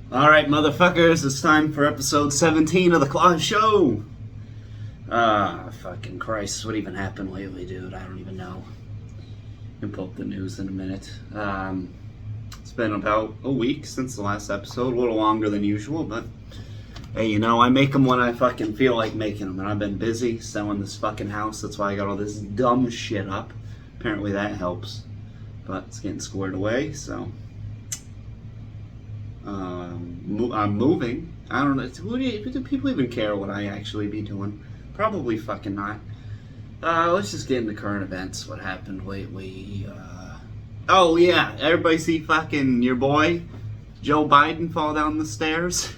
Alright, motherfuckers, it's time for episode 17 of the Kloss Show. Fucking Christ, what even happened lately, dude? I don't even know. I can pull up the news in a minute. It's been about a week since the last episode, a little longer than usual, but hey, you know, I make them when I fucking feel like making them, and I've been busy selling this fucking house. That's why I got all this dumb shit up. Apparently that helps, but it's getting squared away, so... I'm moving. I don't know. Do people even care what I actually be doing? Probably fucking not. Let's just get into current events. What happened lately? Oh yeah, everybody see fucking your boy Joe Biden fall down the stairs?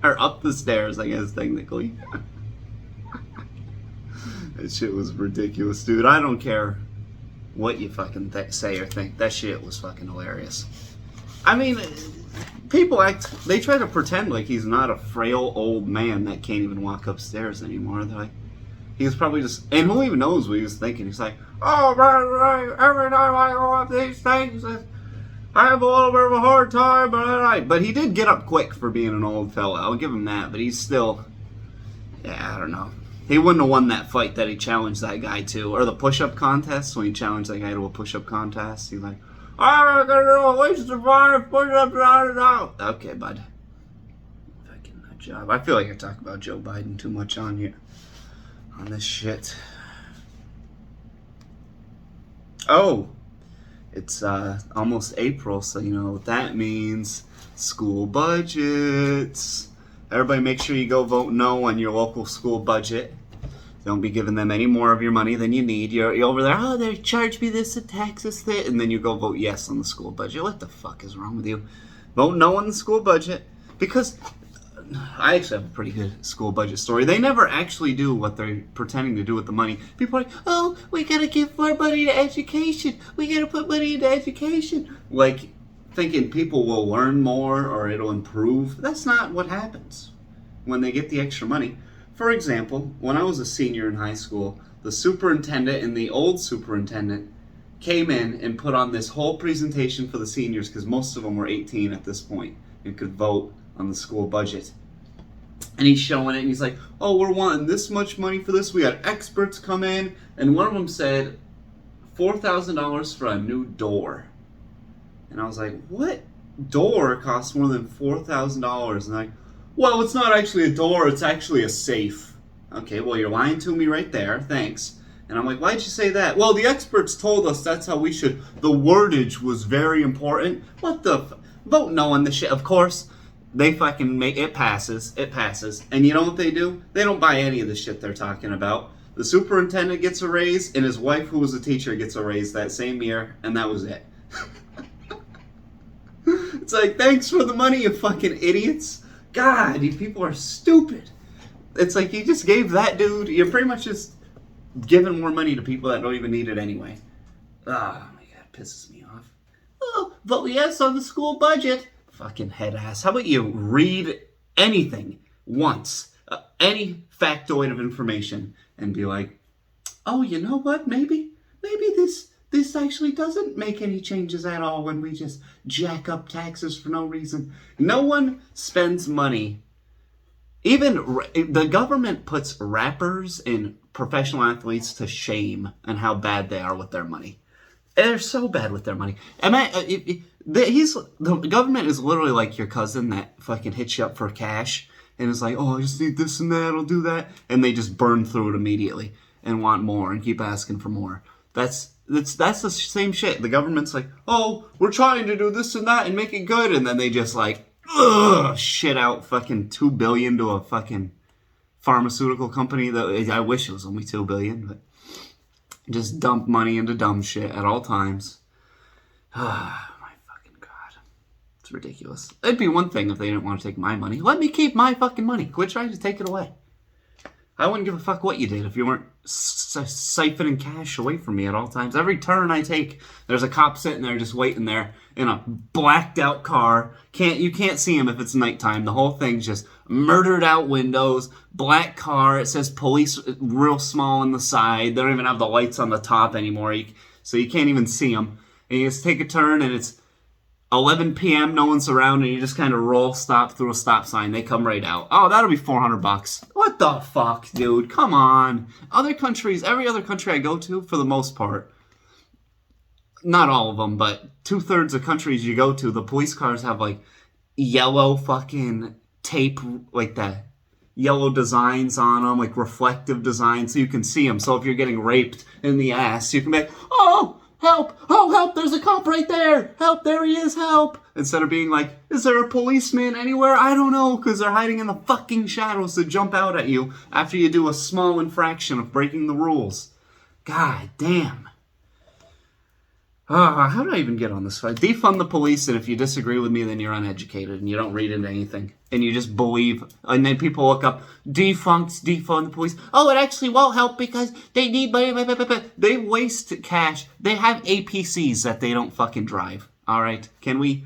Or up the stairs, I guess, technically. That shit was ridiculous, dude. I don't care what you fucking say or think. That shit was fucking hilarious. I mean, people they try to pretend like he's not a frail old man that can't even walk upstairs anymore. They're like, he was probably just, and who even knows what he was thinking? He's like, oh man, every time I go up these things, I have a little bit of a hard time, but he did get up quick for being an old fella. I'll give him that, but he's still, yeah, I don't know. He wouldn't have won that fight that he challenged that guy to, or the push-up contest, when he challenged that guy to a push-up contest. He's like, I'm gonna do at least 5 push-ups out. Okay, bud. Fucking nut job. I feel like I talk about Joe Biden too much on here. On this shit. Oh! It's almost April, so you know what that means. School budgets. Everybody make sure you go vote no on your local school budget. Don't be giving them any more of your money than you need. You're over there, oh, they charge me this and taxes that, and then you go vote yes on the school budget. What the fuck is wrong with you? Vote no on the school budget, because I actually have a pretty good school budget story. They never actually do what they're pretending to do with the money. People are like, oh, we gotta give more money to education. We gotta put money into education. Like, thinking people will learn more or it'll improve. That's not what happens when they get the extra money. For example, when I was a senior in high school, the superintendent and the old superintendent came in and put on this whole presentation for the seniors, because most of them were 18 at this point and could vote on the school budget. And he's showing it and he's like, oh, we're wanting this much money for this. We had experts come in, and one of them said $4,000 for a new door. And I was like, what door costs more than $4,000? And like, well, it's not actually a door, it's actually a safe. Okay, well, you're lying to me right there, thanks. And I'm like, why'd you say that? Well, the experts told us that's how we should. The wordage was very important. What the vote no on the shit. Of course, they fucking make it passes. And you know what they do? They don't buy any of the shit they're talking about. The superintendent gets a raise, and his wife, who was a teacher, gets a raise that same year, and that was it. It's like, thanks for the money, you fucking idiots. God, these people are stupid. It's like you just gave that dude, you're pretty much just giving more money to people that don't even need it anyway. Oh my God, it pisses me off. Oh, vote yes on the school budget. Fucking head ass. How about you read anything once, any factoid of information, and be like, oh, you know what, maybe this actually doesn't make any changes at all when we just jack up taxes for no reason. No one spends money. Even the government puts rappers and professional athletes to shame on how bad they are with their money. They're so bad with their money. The government is literally like your cousin that fucking hits you up for cash and is like, oh, I just need this and that, I'll do that. And they just burn through it immediately and want more and keep asking for more. That's the same shit. The government's like, oh, we're trying to do this and that and make it good, and then they just like, shit out fucking $2 billion to a fucking pharmaceutical company that I wish it was only $2 billion, but just dump money into dumb shit at all times. Ah, my fucking God, it's ridiculous. It'd be one thing if they didn't want to take my money. Let me keep my fucking money. Quit trying to take it away. I wouldn't give a fuck what you did if you weren't siphoning cash away from me at all times. Every turn I take, there's a cop sitting there just waiting there in a blacked out car. You can't see him if it's nighttime. The whole thing's just murdered out windows, black car. It says police real small on the side. They don't even have the lights on the top anymore, so you can't even see them. And you just take a turn and it's 11 p.m., no one's around, and you just kind of roll stop through a stop sign. They come right out. Oh, that'll be $400. What the fuck, dude? Come on. Other countries, every other country I go to, for the most part, not all of them, but 2/3 of countries you go to, the police cars have, like, yellow fucking tape, like that. Yellow designs on them, like reflective designs, so you can see them. So if you're getting raped in the ass, you can be like, oh, help, oh, help, there's a cop right there. Help, there he is, help. Instead of being like, is there a policeman anywhere? I don't know, because they're hiding in the fucking shadows to jump out at you after you do a small infraction of breaking the rules. God damn. How did I even get on this fight? Defund the police, and if you disagree with me, then you're uneducated, and you don't read into anything. And you just believe, and then people look up, defund the police. Oh, it actually won't help because they need money. They waste cash. They have APCs that they don't fucking drive. Alright? Can we...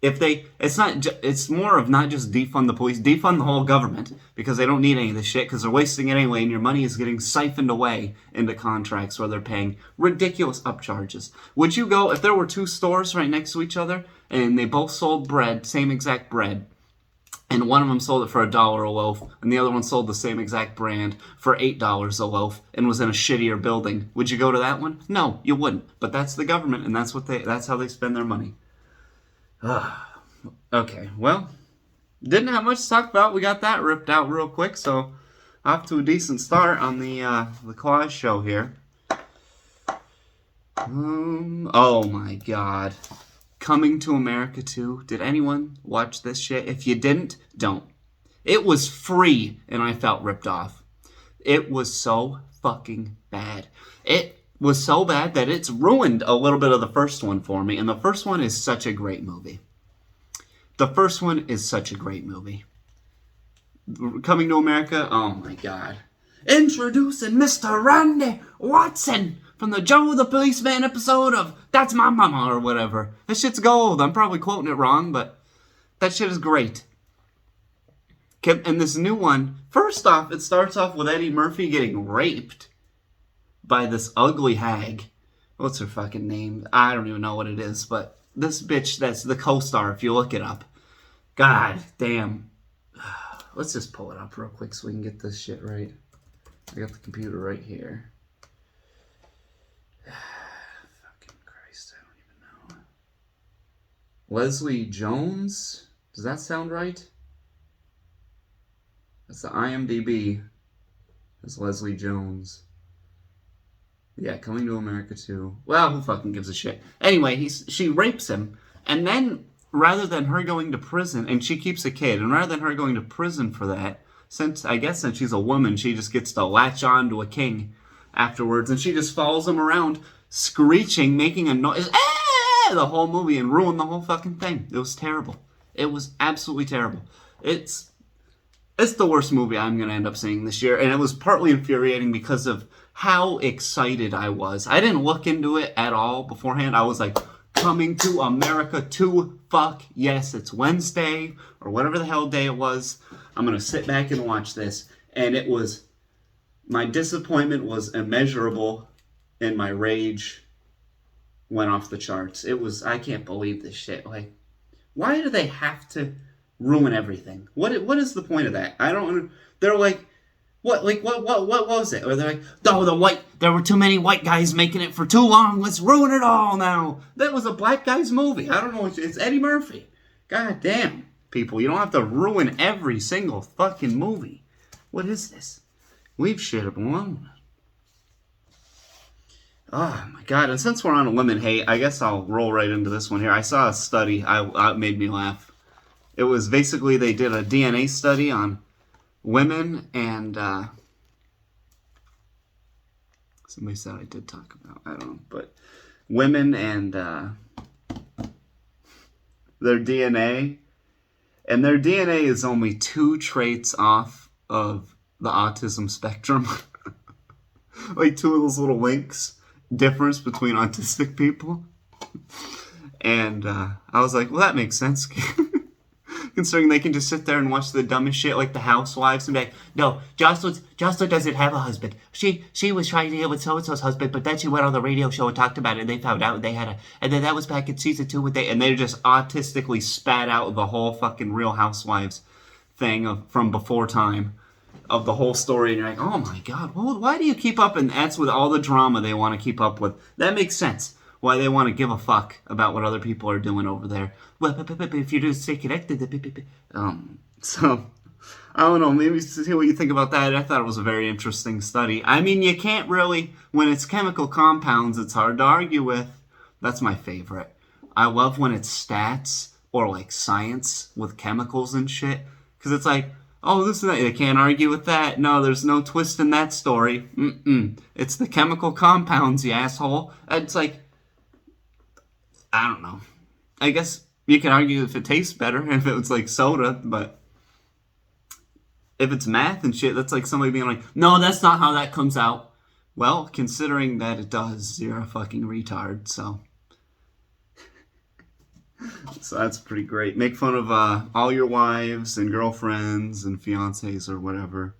It's more of not just defund the police, defund the whole government, because they don't need any of this shit, because they're wasting it anyway, and your money is getting siphoned away into contracts where they're paying ridiculous upcharges. Would you go, if there were two stores right next to each other, and they both sold bread, same exact bread, and one of them sold it for $1 a loaf, and the other one sold the same exact brand for $8 a loaf, and was in a shittier building, would you go to that one? No, you wouldn't. But that's the government, and that's how they spend their money. Okay, well, didn't have much to talk about. We got that ripped out real quick, so off to a decent start on the Kloss show here. Oh my god. Coming to America 2. Did anyone watch this shit? If you didn't, don't. It was free, and I felt ripped off. It was so fucking bad. It was so bad that it's ruined a little bit of the first one for me, and the first one is such a great movie. The first one is such a great movie. Coming to America, oh my god. Introducing Mr. Randy Watson from the Joe the Policeman episode of That's My Mama or whatever. That shit's gold. I'm probably quoting it wrong, but that shit is great. And this new one, first off, it starts off with Eddie Murphy getting raped by this ugly hag. What's her fucking name? I don't even know what it is, but this bitch that's the co-star, if you look it up. God damn. Let's just pull it up real quick so we can get this shit right. I got the computer right here. Fucking Christ, I don't even know. Leslie Jones? Does that sound right? That's the IMDb. That's Leslie Jones. Yeah, Coming to America 2. Well, who fucking gives a shit? Anyway, she rapes him, and then, rather than her going to prison, and she keeps a kid, and rather than her going to prison for that, since she's a woman, she just gets to latch on to a king afterwards, and she just follows him around, screeching, making a noise, the whole movie, and ruined the whole fucking thing. It was terrible. It was absolutely terrible. It's the worst movie I'm going to end up seeing this year, and it was partly infuriating because of how excited I was. I didn't look into it at all beforehand. I was like, Coming to America 2, fuck yes, it's Wednesday, or whatever the hell day it was. I'm going to sit back and watch this. And it was, my disappointment was immeasurable, and my rage went off the charts. It was, I can't believe this shit. Like, why do they have to ruin everything? What is the point of that? I don't, they're like, what was it? Or they're like, oh, there were too many white guys making it for too long. Let's ruin it all now. That was a black guy's movie. I don't know. It's Eddie Murphy. God damn, people. You don't have to ruin every single fucking movie. What is this? Leave shit alone. Oh, my God. And since we're on women hate, I guess I'll roll right into this one here. I saw a study. It made me laugh. It was basically, they did a DNA study on women, and somebody said I did talk about, I don't know, but women and their DNA, and their DNA is only 2 traits off of the autism spectrum. Like 2 of those little links, difference between autistic people. And I was like, well, that makes sense. Considering they can just sit there and watch the dumbest shit like the housewives and be like, no, Jocelyn doesn't have a husband. She was trying to deal with so-and-so's husband, but then she went on the radio show and talked about it and they found out they had a, and then that was back in season 2 and they just autistically spat out the whole fucking Real Housewives thing from before time of the whole story, and you're like, oh my god, well, why do you keep up? And that's with all the drama they want to keep up with. That makes sense. Why they want to give a fuck about what other people are doing over there. Well, if you just stay connected, so I don't know. Maybe see what you think about that. I thought it was a very interesting study. I mean, you can't really, when it's chemical compounds, it's hard to argue with. That's my favorite. I love when it's stats or like science with chemicals and shit, because it's like, oh, this and that. They can't argue with that. No, there's no twist in that story. It's the chemical compounds, you asshole. It's like, I don't know. I guess you can argue if it tastes better, if it was like soda, but if it's math and shit, that's like somebody being like, no, that's not how that comes out. Well, considering that it does, you're a fucking retard, so. So that's pretty great. Make fun of all your wives and girlfriends and fiancés or whatever.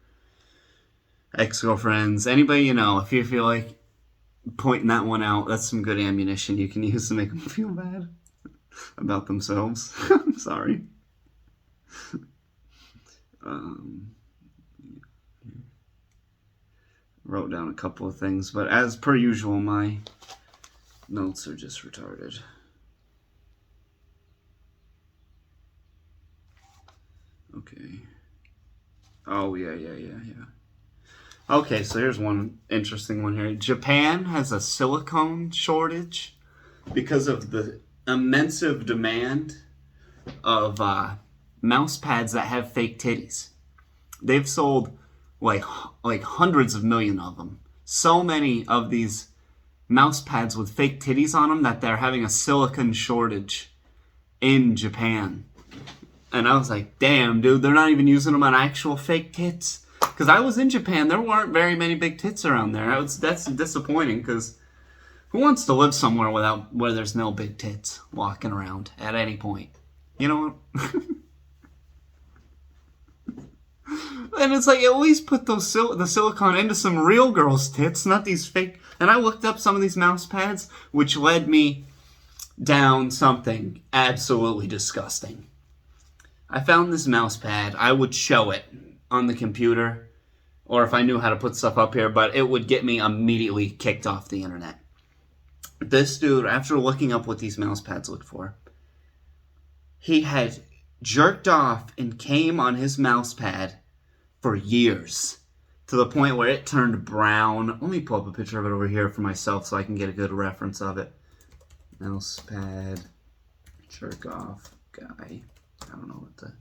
Ex-girlfriends. Anybody you know. If you feel like pointing that one out, that's some good ammunition you can use to make them feel bad about themselves. I'm sorry. Wrote down a couple of things, but as per usual, my notes are just retarded. Okay. Oh, yeah. Okay, so here's one interesting one here. Japan has a silicone shortage because of the immense demand of mouse pads that have fake titties. They've sold like hundreds of millions of them. So many of these mouse pads with fake titties on them that they're having a silicone shortage in Japan. And I was like, damn, dude, they're not even using them on actual fake tits. Because I was in Japan, there weren't very many big tits around there. That's disappointing, because who wants to live somewhere where there's no big tits walking around at any point? You know what? And it's like, at least put the silicone into some real girls' tits, not these fake. And I looked up some of these mouse pads, which led me down something absolutely disgusting. I found this mouse pad. I would show it on the computer, or if I knew how to put stuff up here, but it would get me immediately kicked off the internet. This dude, after looking up what these mouse pads look for, he had jerked off and came on his mouse pad for years, to the point where it turned brown. Let me pull up a picture of it over here for myself so I can get a good reference of it. Mouse pad jerk off guy. I don't know what the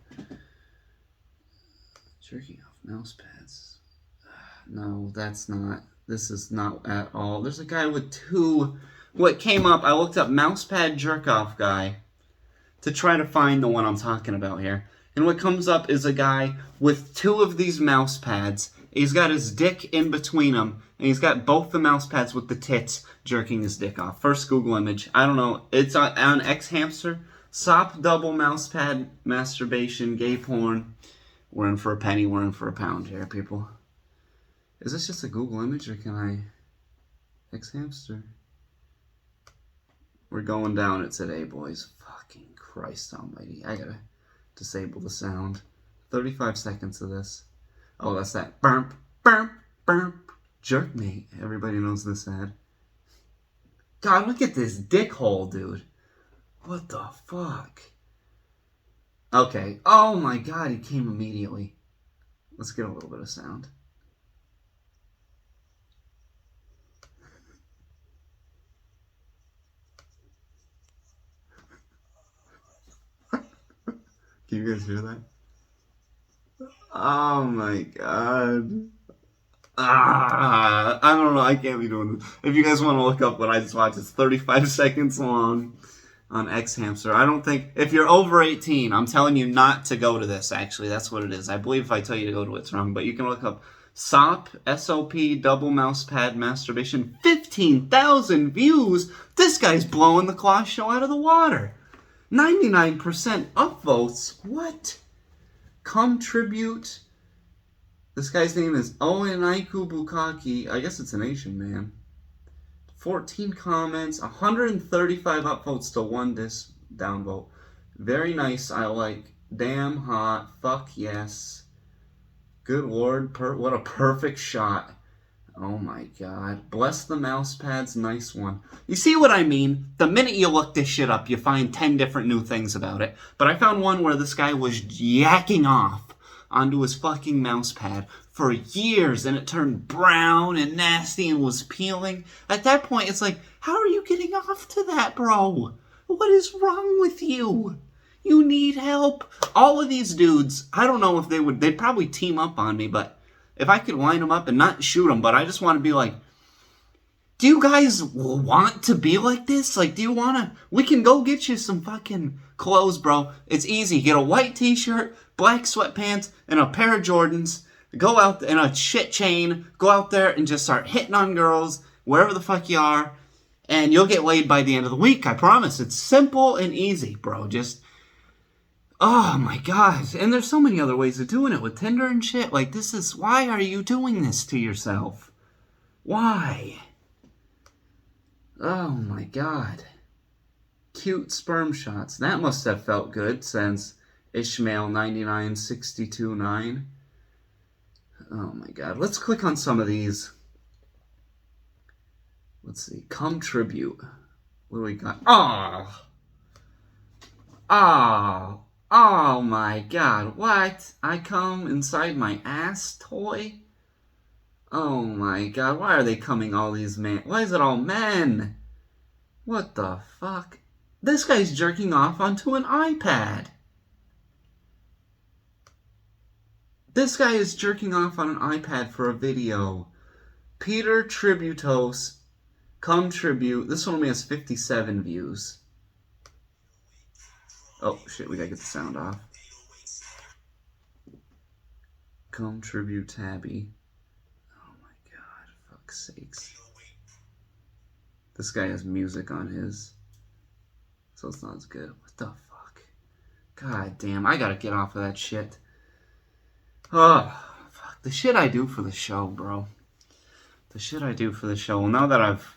jerking off mouse pads. No, that's not. This is not at all. There's a guy with two. What came up, I looked up mouse pad jerk off guy to try to find the one I'm talking about here. And what comes up is a guy with two of these mouse pads. He's got his dick in between them, and he's got both the mouse pads with the tits jerking his dick off. First Google image. I don't know. It's on X Hamster. Sop double mouse pad masturbation gay porn. We're in for a penny. We're in for a pound here, people. Is this just a Google image, or can I X Hamster? We're going down it today, boys. Fucking Christ almighty. I gotta disable the sound. 35 seconds of this. Oh, that's that. Burp, burp, burp. Jerkmate. Everybody knows this ad. God, look at this dick hole, dude. What the fuck? Okay. Oh my god, he came immediately. Let's get a little bit of sound. Can you guys hear that? Oh my god. I don't know. I can't be doing this. If you guys want to look up what I just watched, it's 35 seconds long on X Hamster. I don't think, if you're over 18, I'm telling you not to go to this, actually. That's what it is. I believe if I tell you to go to it, it's wrong. But you can look up SOP, S-O-P, double mouse pad masturbation. 15,000 views. This guy's blowing the Kloss show out of the water. 99% upvotes. What? Contribute. This guy's name is Oenaiku Bukaki. I guess it's an Asian man. 14 comments, 135 upvotes to 1 downvote. Very nice. I like. Damn hot. Fuck yes. Good lord. What a perfect shot. Oh my god. Bless the mouse pads. Nice one. You see what I mean? The minute you look this shit up, you find 10 different new things about it. But I found one where this guy was yakking off onto his fucking mouse pad for years, and it turned brown and nasty and was peeling. At that point, it's like, how are you getting off to that, bro? What is wrong with you? You need help. All of these dudes, I don't know if they'd probably team up on me, but if I could line them up and not shoot them, but I just want to be like, do you guys want to be like this? Like, do you want to? We can go get you some fucking clothes, bro. It's easy. Get a white t-shirt, black sweatpants, and a pair of Jordans. Go out in a shit chain. Go out there and just start hitting on girls, wherever the fuck you are, and you'll get laid by the end of the week. I promise. It's simple and easy, bro. Just, oh my god. And there's so many other ways of doing it with Tinder and shit. Like, why are you doing this to yourself? Why? Oh my god. Cute sperm shots. That must have felt good since Ishmael 99629. Oh my god. Let's click on some of these. Let's see. Come tribute. What do we got? Oh. Oh. Oh my god. What? I come inside my ass toy? Oh my god. Why are they coming all these men? Why is it all men? What the fuck? This guy's jerking off onto an iPad. This guy is jerking off on an iPad for a video. Peter Tributos, come tribute. This one only has 57 views. Oh shit, we gotta get the sound off. Come tribute Tabby. Oh my god, fuck's sakes. This guy has music on his, so it's not as good. What the fuck? God damn, I gotta get off of that shit. Oh, fuck. The shit I do for the show, bro. The shit I do for the show. Well, now that I've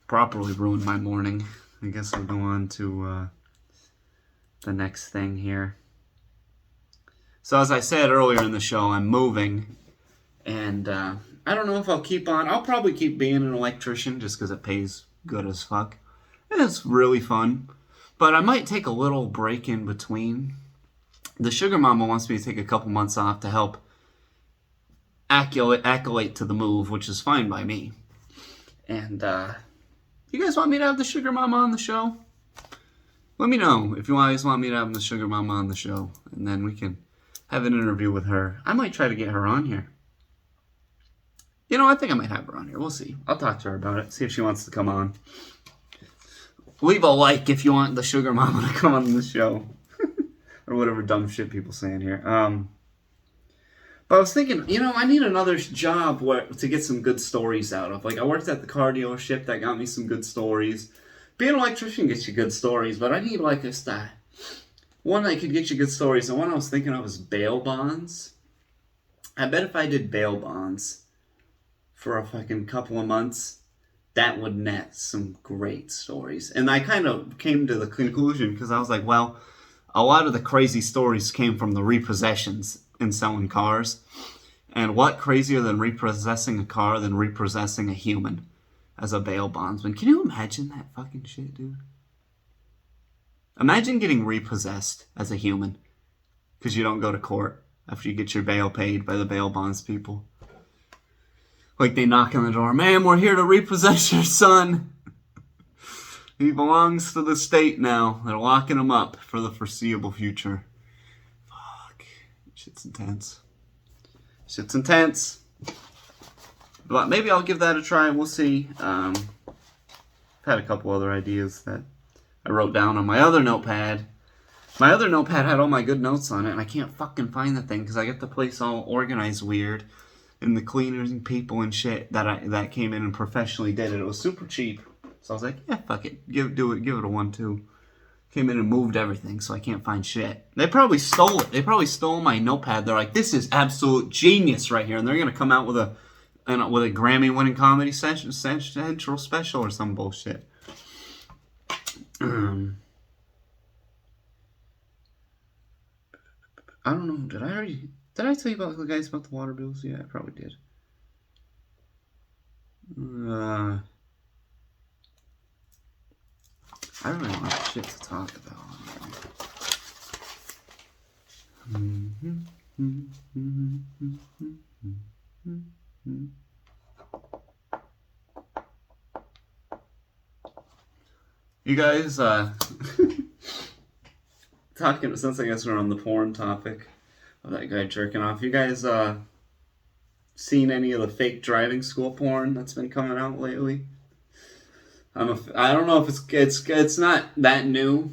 properly ruined my morning, I guess I'll go on to the next thing here. So as I said earlier in the show, I'm moving. And I don't know if I'll keep on. I'll probably keep being an electrician just because it pays good as fuck. And it's really fun. But I might take a little break in between. The sugar mama wants me to take a couple months off to help accolade to the move, which is fine by me. And you guys want me to have the sugar mama on the show? Let me know if you guys want me to have the sugar mama on the show, and then we can have an interview with her. I might try to get her on here. You know, I think I might have her on here. We'll see. I'll talk to her about it, see if she wants to come on. Leave a like if you want the sugar mama to come on the show. Or whatever dumb shit people saying here. But I was thinking, you know, I need another job to get some good stories out of. Like, I worked at the car dealership. That got me some good stories. Being an electrician gets you good stories, but I need, like, one that could get you good stories. And one I was thinking of was bail bonds. I bet if I did bail bonds for a fucking couple of months, that would net some great stories. And I kind of came to the conclusion because I was like, well, a lot of the crazy stories came from the repossessions and selling cars. And what crazier than repossessing a car than repossessing a human as a bail bondsman? Can you imagine that fucking shit, dude? Imagine getting repossessed as a human because you don't go to court after you get your bail paid by the bail bonds people. Like, they knock on the door, "Ma'am, we're here to repossess your son. He belongs to the state now. They're locking him up for the foreseeable future." Fuck. Shit's intense. Shit's intense. But maybe I'll give that a try. We'll see. I've had a couple other ideas that I wrote down on my other notepad. My other notepad had all my good notes on it, and I can't fucking find the thing because I got the place all organized weird. And the cleaners and people and shit that came in and professionally did it. It was super cheap. So I was like, yeah, fuck it. Give it a 1-2. Came in and moved everything, so I can't find shit. They probably stole it. They probably stole my notepad. They're like, this is absolute genius right here. And they're going to come out with a Grammy-winning comedy central special or some bullshit. I don't know. Did I tell you about the guys about the water bills? Yeah, I probably did. I don't know what shit to talk about. You guys, talking, since I guess we're on the porn topic of that guy jerking off, you guys, seen any of the fake driving school porn that's been coming out lately? I don't know if it's not that new,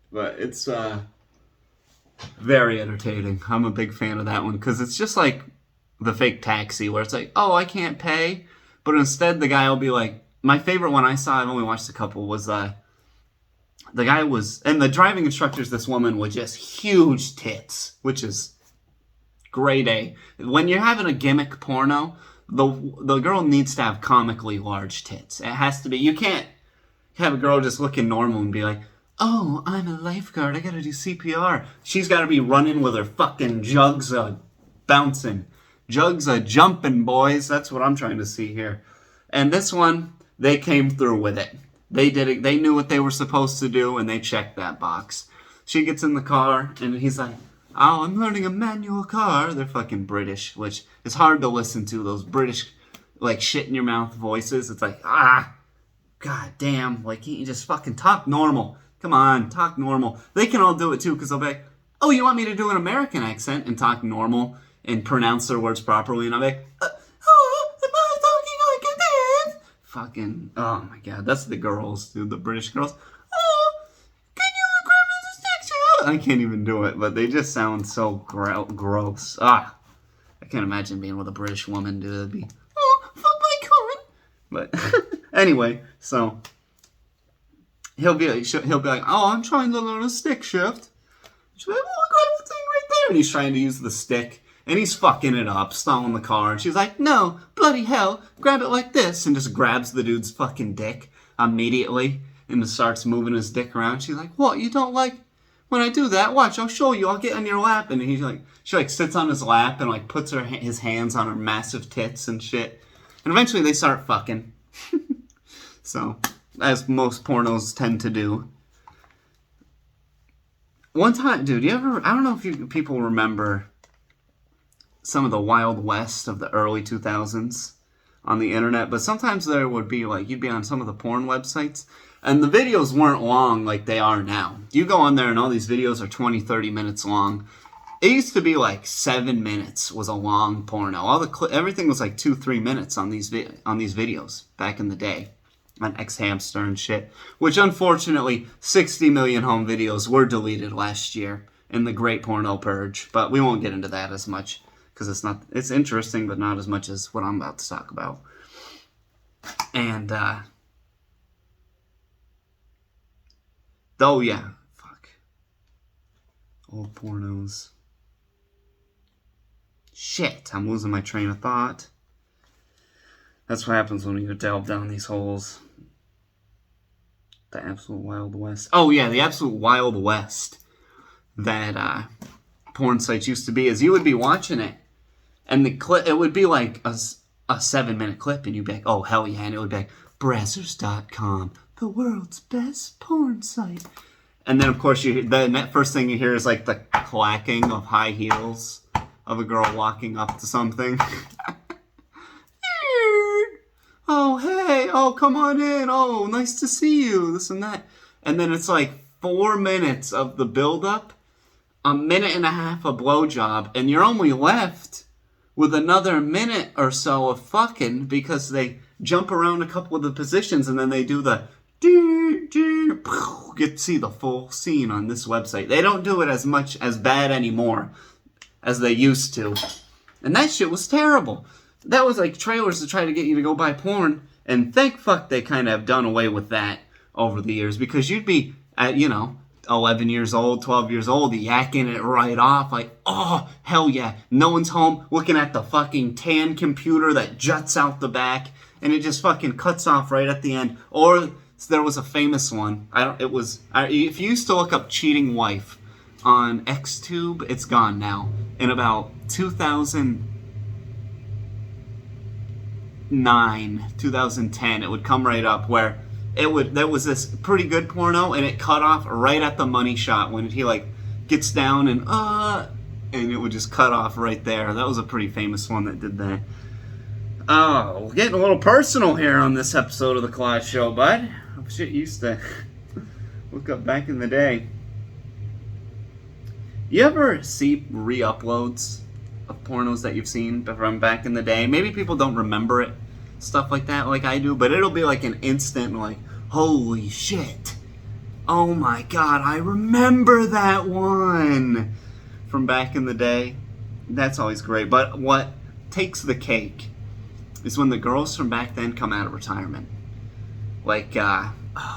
but it's very entertaining. I'm a big fan of that one because it's just like the fake taxi where it's like, oh, I can't pay, but instead the guy will be like, my favorite one I saw, I've only watched a couple, was the guy was, and the driving instructor's this woman with just huge tits, which is grade A. When you're having a gimmick porno, the girl needs to have comically large tits. It has to be. You can't have a girl just looking normal and be like, oh, I'm a lifeguard, I gotta do CPR. She's gotta be running with her fucking jugs bouncing. Jugs jumping, boys. That's what I'm trying to see here. And this one, they came through with it. They did it. They knew what they were supposed to do, and they checked that box. She gets in the car, and he's like, oh, I'm learning a manual car. They're fucking British, which is hard to listen to. Those British, like, shit in your mouth voices. It's like, god damn. Like, you just fucking talk normal. Come on, talk normal. They can all do it, too, because they'll be like, oh, you want me to do an American accent and talk normal and pronounce their words properly? And I'll be like, oh, am I talking like a dad? Fucking, oh my god. That's the girls, dude. The British girls. I can't even do it, but they just sound so gross. I can't imagine being with a British woman, dude. It'd be, oh, fuck my cunt. But anyway, so he'll be like, oh, I'm trying to learn a stick shift. She's like, oh, grab the thing right there. And he's trying to use the stick, and he's fucking it up, stalling the car. And she's like, no, bloody hell, grab it like this, and just grabs the dude's fucking dick immediately, and just starts moving his dick around. She's like, what, you don't like when I do that? Watch, I'll show you. I'll get on your lap. And she sits on his lap and like puts his hands on her massive tits and shit. And eventually they start fucking. So, as most pornos tend to do. One time, dude, I don't know if people remember some of the Wild West of the early 2000s on the internet, but sometimes there would be like, you'd be on some of the porn websites, and the videos weren't long like they are now. You go on there and all these videos are 20, 30 minutes long. It used to be like 7 minutes was a long porno. Everything was like 2-3 minutes on these videos back in the day on X-Hamster and shit. Which unfortunately, 60 million home videos were deleted last year in the Great Porno Purge. But we won't get into that as much because it's interesting, but not as much as what I'm about to talk about. And oh, yeah. Fuck. Old pornos. Shit, I'm losing my train of thought. That's what happens when you delve down these holes. The absolute Wild West. Oh, yeah, the absolute Wild West that porn sites used to be is you would be watching it, and it would be like a 7-minute clip, and you'd be like, oh, hell yeah, and it would be like, Brazzers.com, the world's best porn site. And then, of course, the first thing you hear is like the clacking of high heels of a girl walking up to something. Oh, hey, oh, come on in, oh, nice to see you, this and that. And then it's like 4 minutes of the build-up, a minute and a half of blowjob, and you're only left with another minute or so of fucking because they jump around a couple of the positions and then they do the get to see the full scene on this website. They don't do it as bad anymore as they used to. And that shit was terrible. That was like trailers to try to get you to go buy porn. And thank fuck they kind of have done away with that over the years. Because you'd be at, 11 years old, 12 years old, yakking it right off, like, oh, hell yeah. No one's home, looking at the fucking tan computer that juts out the back, and it just fucking cuts off right at the end. Or there was a famous one. If you used to look up cheating wife on XTube, it's gone now. In about 2009, 2010, it would come right up where there was this pretty good porno, and it cut off right at the money shot when he like gets down and it would just cut off right there. That was a pretty famous one that did that. Oh, we're getting a little personal here on this episode of the Kloss Show, bud. Shit used to look up back in the day. You ever see re-uploads of pornos that you've seen from back in the day? Maybe people don't remember it, stuff like that, like I do, but it'll be like an instant, like, holy shit, oh my god, I remember that one from back in the day. That's always great. But what takes the cake is when the girls from back then come out of retirement. Like,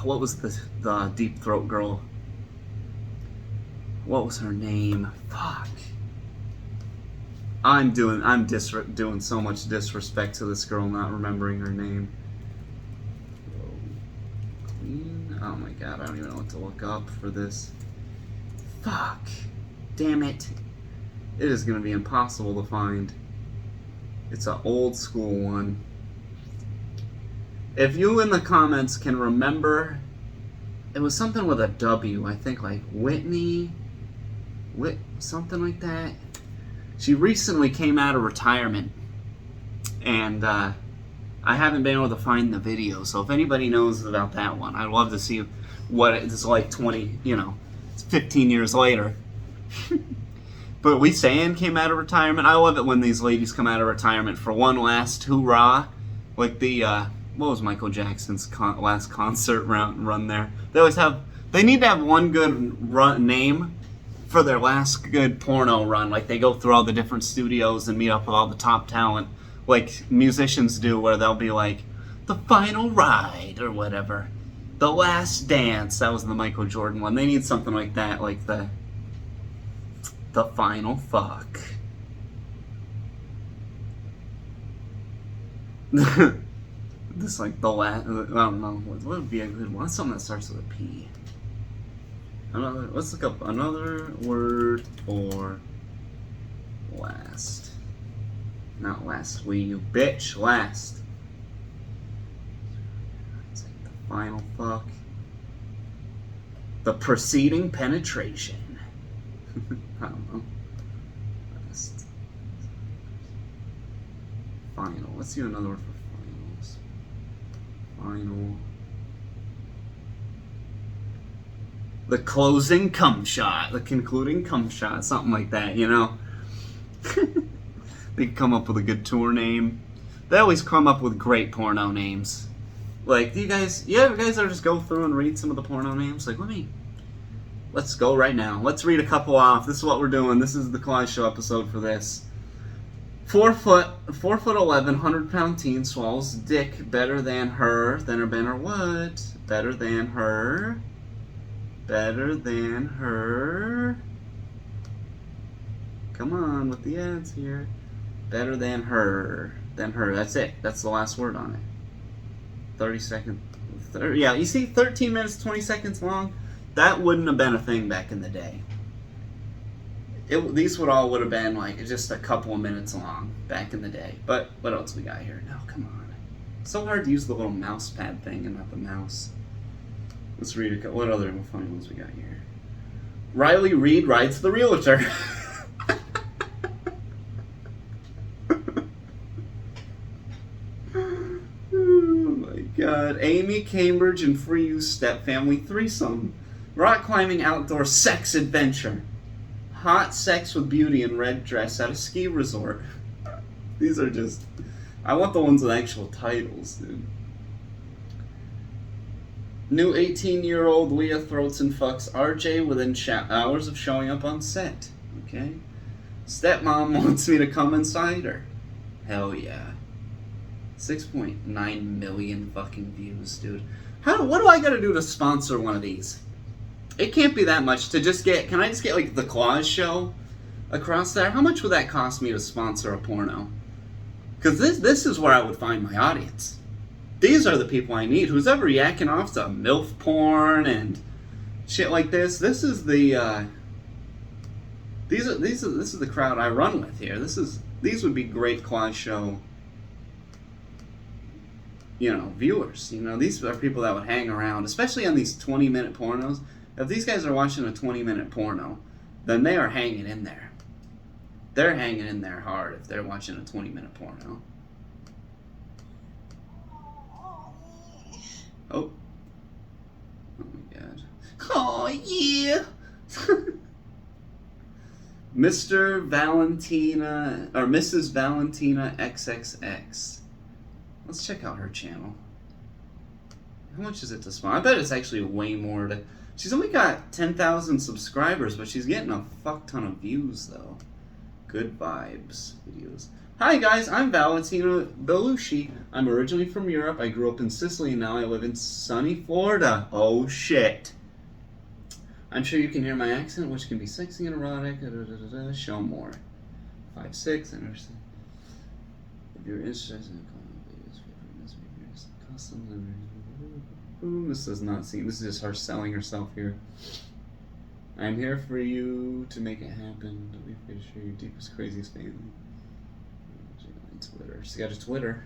what was the Deep Throat girl? What was her name? Fuck. I'm doing so much disrespect to this girl, not remembering her name. Queen? Oh my god, I don't even know what to look up for this. Fuck. Damn it. It is going to be impossible to find. It's an old school one. If you in the comments can remember, it was something with a W, I think, like Whitney, something like that. She recently came out of retirement, and I haven't been able to find the video, so if anybody knows about that one, I'd love to see what it's like 15 years later. But we saying came out of retirement. I love it when these ladies come out of retirement for one last hoorah, like the what was Michael Jackson's last concert run there? They need to have one good name for their last good porno run. Like they go through all the different studios and meet up with all the top talent, like musicians do, where they'll be like, the final ride or whatever, the last dance. That was the Michael Jordan one. They need something like that, like the final fuck. This like the last. I don't know. What would be a good one? Something that starts with a P. Let's look up another word for last. Not last, you bitch. Last. It's like the final fuck. The preceding penetration. I don't know. Last. Final. Let's do another word for finals. Final. The closing cum shot. The concluding cum shot. Something like that, you know? They come up with a good tour name. They always come up with great porno names. Like, you guys ever just go through and read some of the porno names? Like, let's go right now. Let's read a couple off. This is what we're doing. This is the Kloss Show episode for this. 4 foot 11, 100-pound teen swallows dick better than her what? Better than her. Come on with the ads here. Better than her. That's it. That's the last word on it. 30 seconds. Yeah, you see, 13 minutes, 20 seconds long. That wouldn't have been a thing back in the day. These would have been like just a couple of minutes long back in the day. But what else we got here? No, come on. It's so hard to use the little mouse pad thing and not the mouse. Let's read a couple. What other funny ones we got here? Riley Reid rides the realtor. Oh my god. Amy, Cambridge, and Free Use Step Family Threesome. Rock climbing outdoor sex adventure. Hot sex with beauty in red dress at a ski resort. These are just... I want the ones with actual titles, dude. New 18-year-old Leah throats and fucks RJ within hours of showing up on set. Okay. Stepmom wants me to come inside her. Hell yeah. 6.9 million fucking views, dude. What do I gotta do to sponsor one of these? It can't be that much to just get, can I just get like the Kloss show across there? How much would that cost me to sponsor a porno? Because this is where I would find my audience. These are the people I need. Who's ever yakking off to MILF porn and shit like this. This is the this is the crowd I run with here. These would be great Kloss show, viewers. These are people that would hang around, especially on these 20-minute pornos. If these guys are watching a 20-minute porno, then they are hanging in there. They're hanging in there hard if they're watching a 20-minute porno. Oh. Oh my god. Oh yeah. Mr. Valentina, or Mrs. Valentina XXX. Let's check out her channel. How much is it to spawn? I bet it's actually way more to... She's only got 10,000 subscribers, but she's getting a fuck ton of views, though. Good vibes videos. Hi guys, I'm Valentina Belushi. I'm originally from Europe. I grew up in Sicily and now I live in sunny Florida. Oh shit. I'm sure you can hear my accent, which can be sexy and erotic. Show more. 5'6", understand. If you're interested in custom, this does not seem. This is just her selling herself here. I'm here for you to make it happen. Don't be afraid to share your deepest, craziest fan. Twitter. She's got a Twitter.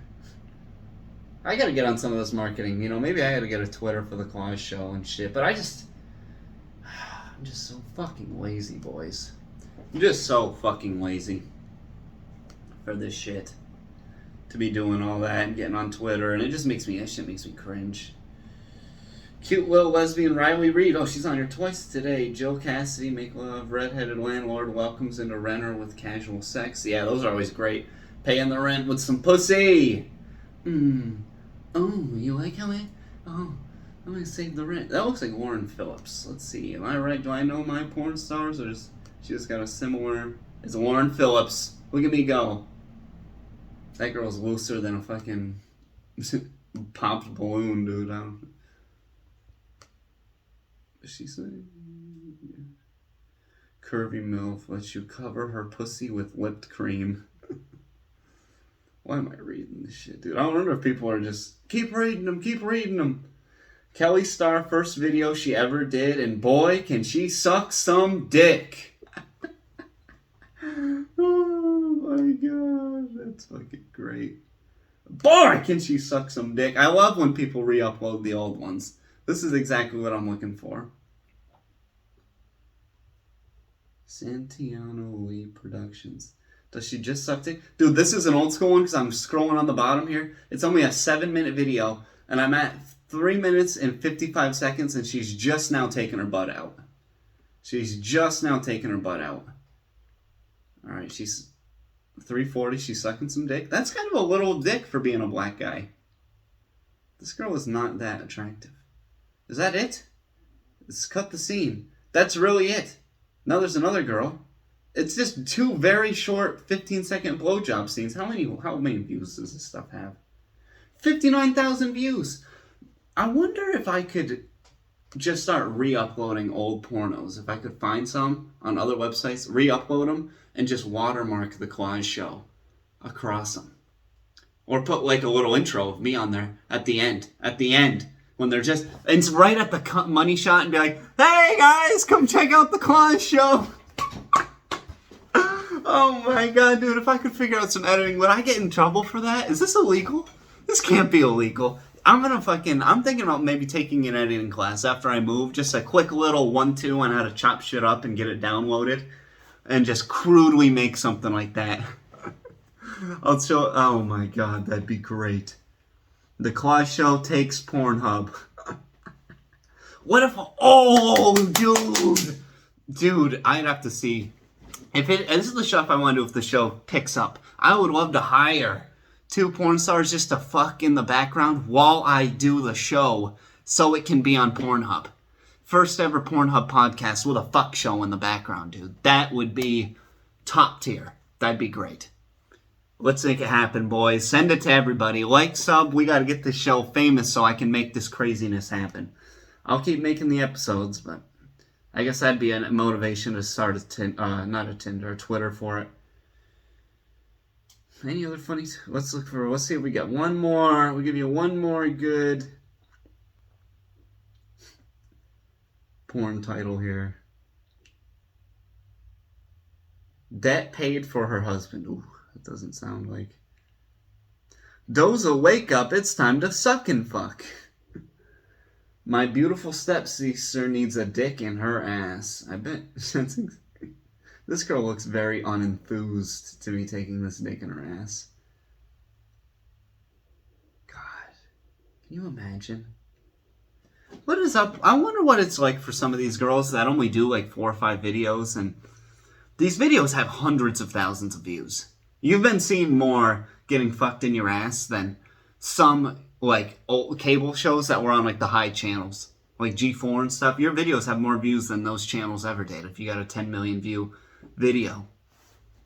I gotta get on some of this marketing. Maybe I gotta get a Twitter for the Kloss show and shit. But I'm just so fucking lazy, boys. I'm just so fucking lazy for this shit. To be doing all that and getting on Twitter, and that shit makes me cringe. Cute little lesbian Riley Reid. Oh, she's on here twice today. Joe Cassidy, make love. Redheaded landlord welcomes into renter with casual sex. Yeah, those are always great. Paying the rent with some pussy. Oh, you like how I'm gonna save the rent. That looks like Lauren Phillips. Let's see. Am I right? Do I know my porn stars, or she just got a similar? It's Lauren Phillips. Look at me go. That girl's looser than a fucking popped balloon, dude. She said, curvy MILF lets you cover her pussy with whipped cream. Why am I reading this shit, dude? I wonder if people are just, keep reading them. Kelly Starr, first video she ever did, and boy, can she suck some dick. Oh my god, that's fucking great. Boy, can she suck some dick. I love when people re-upload the old ones. This is exactly what I'm looking for. Santiano Lee Productions. Does she just suck dick? Dude, this is an old school one because I'm scrolling on the bottom here. It's only a 7-minute video, and I'm at 3 minutes and 55 seconds, and she's just now taking her butt out. Alright, she's 340. She's sucking some dick. That's kind of a little dick for being a black guy. This girl is not that attractive. Is that it? Let's cut the scene. That's really it. Now there's another girl. It's just 2 very short 15-second blowjob scenes. How many views does this stuff have? 59,000 views. I wonder if I could just start re-uploading old pornos. If I could find some on other websites, re-upload them, and just watermark the Kloss show across them. Or put like a little intro of me on there at the end. When they're just, it's right at the money shot and be like, hey guys, come check out the Kloss show. Oh my god, dude, if I could figure out some editing, would I get in trouble for that? Is this illegal? This can't be illegal. I'm thinking about maybe taking an editing class after I move. Just a quick little 1-2 on how to chop shit up and get it downloaded. And just crudely make something like that. I'll show, oh my god, that'd be great. The Kloss show takes Pornhub. What if, dude, I'd have to see. This is the stuff I want to do if the show picks up. I would love to hire 2 porn stars just to fuck in the background while I do the show so it can be on Pornhub. First ever Pornhub podcast with a fuck show in the background, dude. That would be top tier. That'd be great. Let's make it happen, boys. Send it to everybody. Like, sub. We got to get this show famous so I can make this craziness happen. I'll keep making the episodes, but I guess that'd be a motivation to start not a Tinder, a Twitter for it. Any other funny? Let's see if we got one more. We'll give you one more good porn title here. Debt paid for her husband. Ooh, that doesn't sound like. Doza, wake up. It's time to suck and fuck. My beautiful stepsister needs a dick in her ass. I bet. This girl looks very unenthused to be taking this dick in her ass. God. Can you imagine? What is up? I wonder what it's like for some of these girls that only do like 4 or 5 videos, and these videos have hundreds of thousands of views. You've been seeing more getting fucked in your ass than some like old cable shows that were on like the high channels, like G4 and stuff. Your videos have more views than those channels ever did. If you got a 10 million view video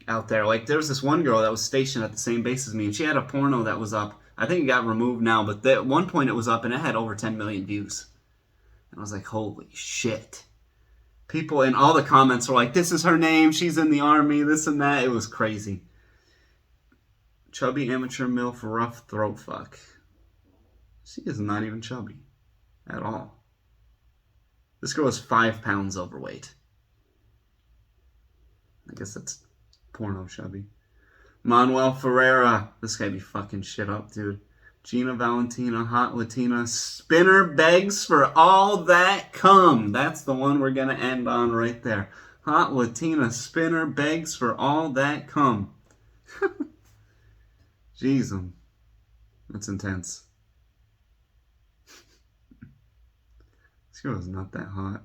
out there, like there was this one girl that was stationed at the same base as me, and she had a porno that was up. I think it got removed now, but at one point it was up and it had over 10 million views. And I was like, holy shit. People in all the comments were like, this is her name, she's in the army, this and that. It was crazy. Chubby amateur MILF rough throat fuck. She is not even chubby at all. This girl is 5 pounds overweight. I guess that's porno chubby. Manuel Ferreira. This guy be fucking shit up, dude. Gina Valentina, hot Latina. Spinner begs for all that cum. That's the one we're going to end on right there. Hot Latina spinner begs for all that cum. Jeez, that's intense. This girl is not that hot.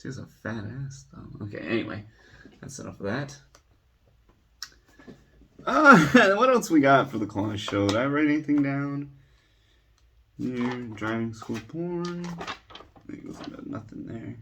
She has a fat ass, though. Okay, anyway. That's enough of that. What else we got for the Kloss show? Did I write anything down? Here, driving school porn. There's nothing there.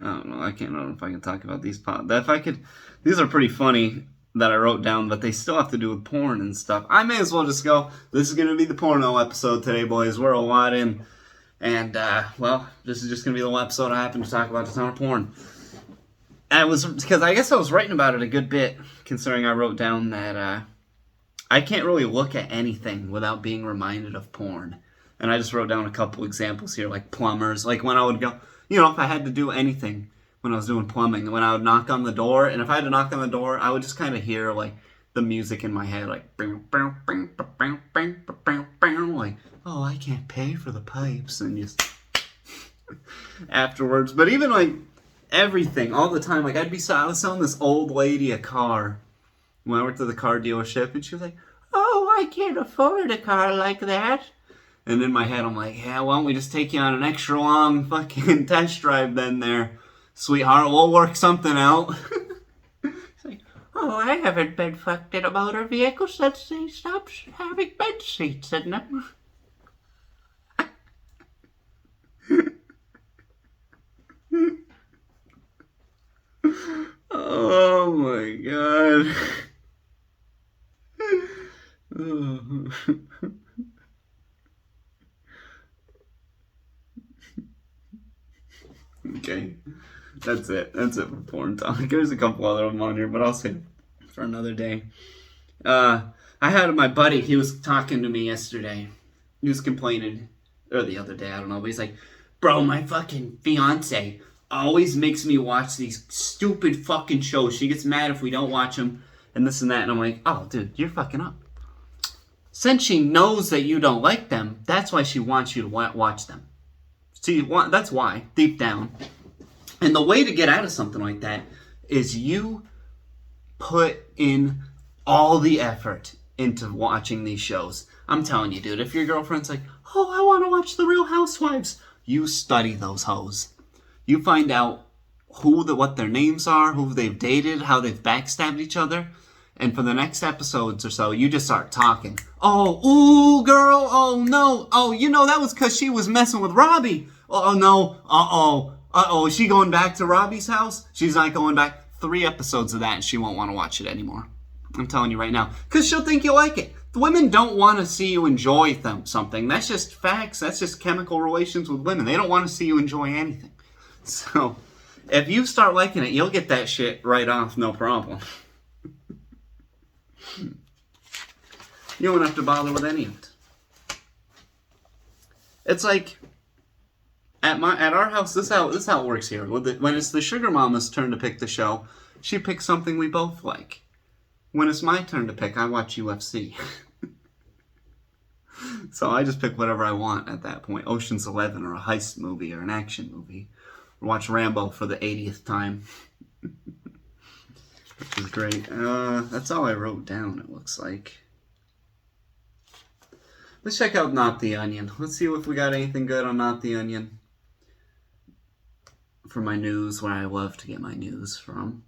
I don't know. I can't know if I can talk about these. If I could, these are pretty funny that I wrote down, but they still have to do with porn and stuff. I may as well just go. This is going to be the porno episode today, boys. We're a lot in. And, well, this is just going to be the one episode I happen to talk about a ton of porn. And it was, because I guess I was writing about it a good bit, considering I wrote down that, I can't really look at anything without being reminded of porn. And I just wrote down a couple examples here, like plumbers. Like when I would go, you know, if I had to do anything when I was doing plumbing, when I would knock on the door, and if I had to knock on the door, I would just kind of hear, like, the music in my head, like, like, oh, I can't pay for the pipes, and just afterwards. But even, like, everything, all the time, like, I was selling this old lady a car when I worked at the car dealership, and she was like, oh, I can't afford a car like that. And in my head, I'm like, yeah, why don't we just take you on an extra long fucking test drive then there, sweetheart? We'll work something out. It's like, oh, I haven't been fucked in a motor vehicle since they stopped having bed seats in them. Oh my god. Okay, that's it. That's it for porn talk. There's a couple other of them on here, but I'll save for another day. I had my buddy, he was talking to me yesterday. He was complaining, or the other day, I don't know, but he's like, bro, my fucking fiance always makes me watch these stupid fucking shows. She gets mad if we don't watch them, and this and that. And I'm like, oh, dude, you're fucking up. Since she knows that you don't like them, that's why she wants you to watch them. See, that's why, deep down. And the way to get out of something like that is you put in all the effort into watching these shows. I'm telling you, dude, if your girlfriend's like, oh, I want to watch The Real Housewives, you study those hoes. You find out what their names are, who they've dated, how they've backstabbed each other. And for the next episodes or so, you just start talking. Oh, ooh, girl. Oh, no. Oh, that was because she was messing with Robbie. Oh, no. Uh-oh. Uh-oh. Is she going back to Robbie's house? She's not going back. 3 episodes of that and she won't want to watch it anymore. I'm telling you right now. Because she'll think you'll like it. The women don't want to see you enjoy something. That's just facts. That's just chemical relations with women. They don't want to see you enjoy anything. So, if you start liking it, you'll get that shit right off, no problem. You won't have to bother with any of it. It's like at our house. This is how it works here. When it's the sugar mama's turn to pick the show, she picks something we both like. When it's my turn to pick, I watch UFC. So I just pick whatever I want at that point. Ocean's 11 or a heist movie or an action movie. Or watch Rambo for the 80th time. Which is great. That's all I wrote down, it looks like. Let's check out Not the Onion. Let's see if we got anything good on Not the Onion. For my news, where I love to get my news from.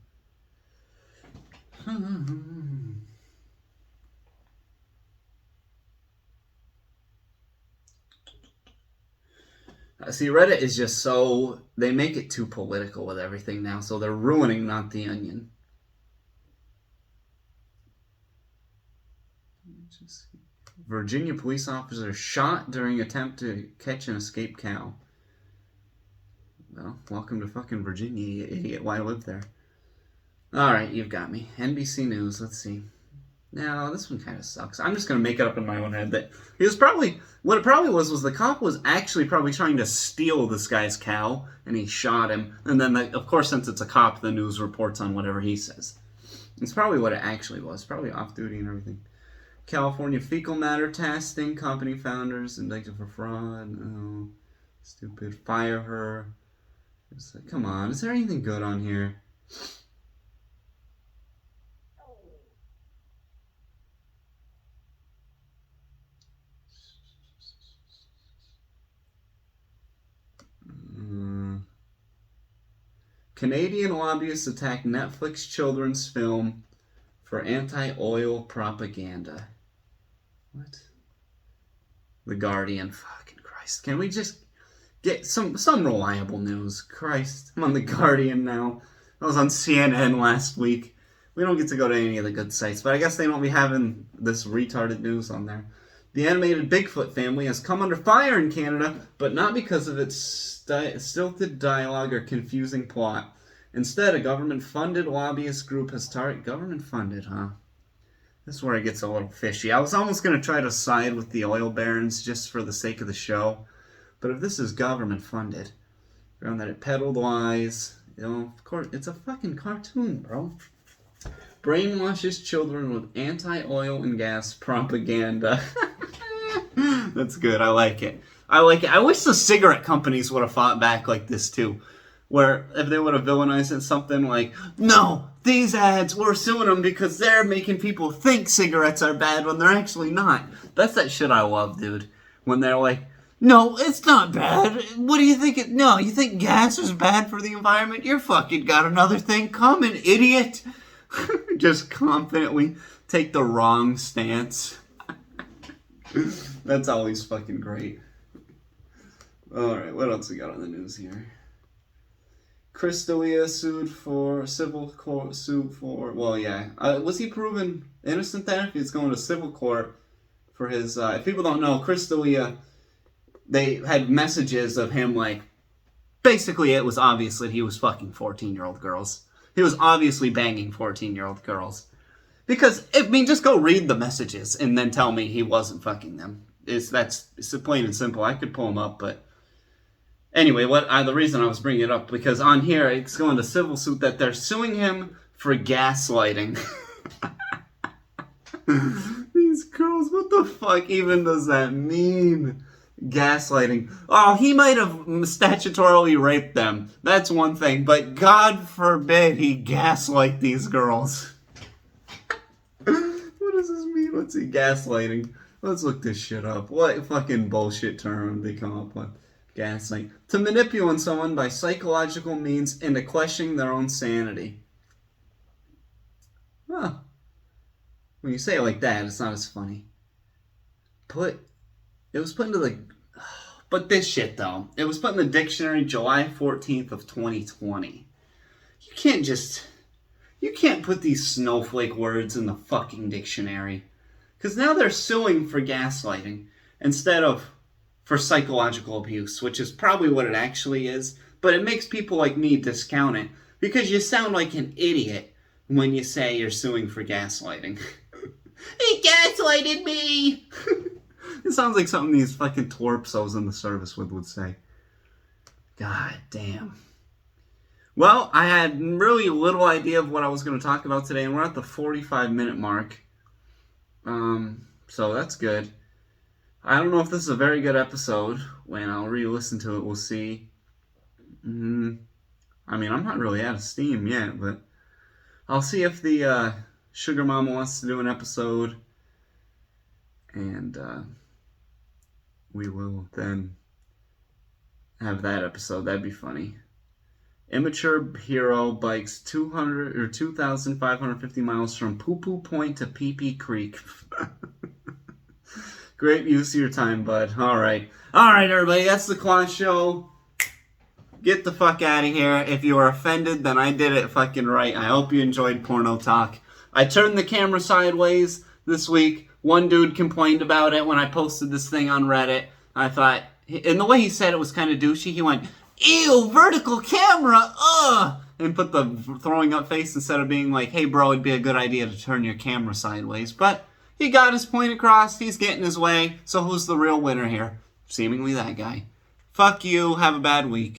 See, Reddit is just so... They make it too political with everything now, so they're ruining Not the Onion. Virginia police officer shot during attempt to catch an escaped cow. Well, welcome to fucking Virginia, you idiot. Why live there? Alright, you've got me. NBC News, let's see. Now, this one kind of sucks. I'm just going to make it up in my own head that he was probably... What it probably was the cop was actually probably trying to steal this guy's cow, and he shot him. And then, of course, since it's a cop, the news reports on whatever he says. It's probably what it actually was. Probably off-duty and everything. California fecal matter testing company founders indicted for fraud. Oh, stupid. Fire her. Like, come on, is there anything good on here? Canadian lobbyists attack Netflix children's film for anti-oil propaganda. What? The Guardian. Fucking Christ. Can we just get some reliable news? Christ. I'm on The Guardian now. I was on CNN last week. We don't get to go to any of the good sites, but I guess they won't be having this retarded news on there. The animated Bigfoot family has come under fire in Canada, but not because of its stilted dialogue or confusing plot. Instead, a government-funded lobbyist group has targeted... Government-funded, huh? This is where it gets a little fishy. I was almost going to try to side with the oil barons just for the sake of the show. But if this is government-funded, around that it peddled lies, of course, it's a fucking cartoon, bro. Brainwashes children with anti-oil and gas propaganda. That's good. I like it. I wish the cigarette companies would have fought back like this, too. Where if they would have villainized it, something like, no, these ads, we're suing them because they're making people think cigarettes are bad when they're actually not. That's that shit I love, dude. When they're like, no, it's not bad. What do you think? No, you think gas is bad for the environment? You're fucking got another thing coming, idiot. Just confidently take the wrong stance. That's always fucking great. Alright, what else we got on the news here? Chris D'Elia sued for civil court suit for... Well, yeah. Was he proven innocent then? If he's going to civil court for his... if people don't know, Chris D'Elia, they had messages of him, like... Basically, it was obvious that he was fucking 14-year-old girls. He was obviously banging 14-year-old girls. Because, just go read the messages and then tell me he wasn't fucking them. It's plain and simple. I could pull them up, but... Anyway, the reason I was bringing it up, because on here, it's going to civil suit that they're suing him for gaslighting. These girls, what the fuck even does that mean? Gaslighting. Oh, he might have statutorily raped them. That's one thing, but God forbid he gaslight these girls. What does this mean? Let's see, gaslighting. Let's look this shit up. What fucking bullshit term they come up with? Gaslighting. To manipulate someone by psychological means into questioning their own sanity. Huh. When you say it like that, it's not as funny. It was put into the... But this shit, though. It was put in the dictionary July 14th of 2020. You can't put these snowflake words in the fucking dictionary. Because now they're suing for gaslighting instead of for psychological abuse, which is probably what it actually is. But it makes people like me discount it because you sound like an idiot when you say you're suing for gaslighting. He gaslighted me! It sounds like something these fucking twerps I was in the service with would say. God damn. Well, I had really little idea of what I was going to talk about today, and we're at the 45-minute mark. So that's good. I don't know if this is a very good episode. When I'll re-listen to it, we'll see. I mean, I'm not really out of steam yet, but I'll see if the Sugar Mama wants to do an episode, and we will then have that episode. That'd be funny. Immature hero bikes 2,550 miles from Poo Poo Point to Pee Pee Creek. Great use of your time, bud. All right, everybody. That's the Kloss Show. Get the fuck out of here. If you are offended, then I did it fucking right. I hope you enjoyed porno talk. I turned the camera sideways this week. One dude complained about it when I posted this thing on Reddit. I thought, and the way he said it was kind of douchey. He went, "Ew, vertical camera, ugh!" and put the throwing up face instead of being like, "Hey bro, it'd be a good idea to turn your camera sideways." But he got his point across. He's getting his way. So who's the real winner here? Seemingly that guy. Fuck you. Have a bad week.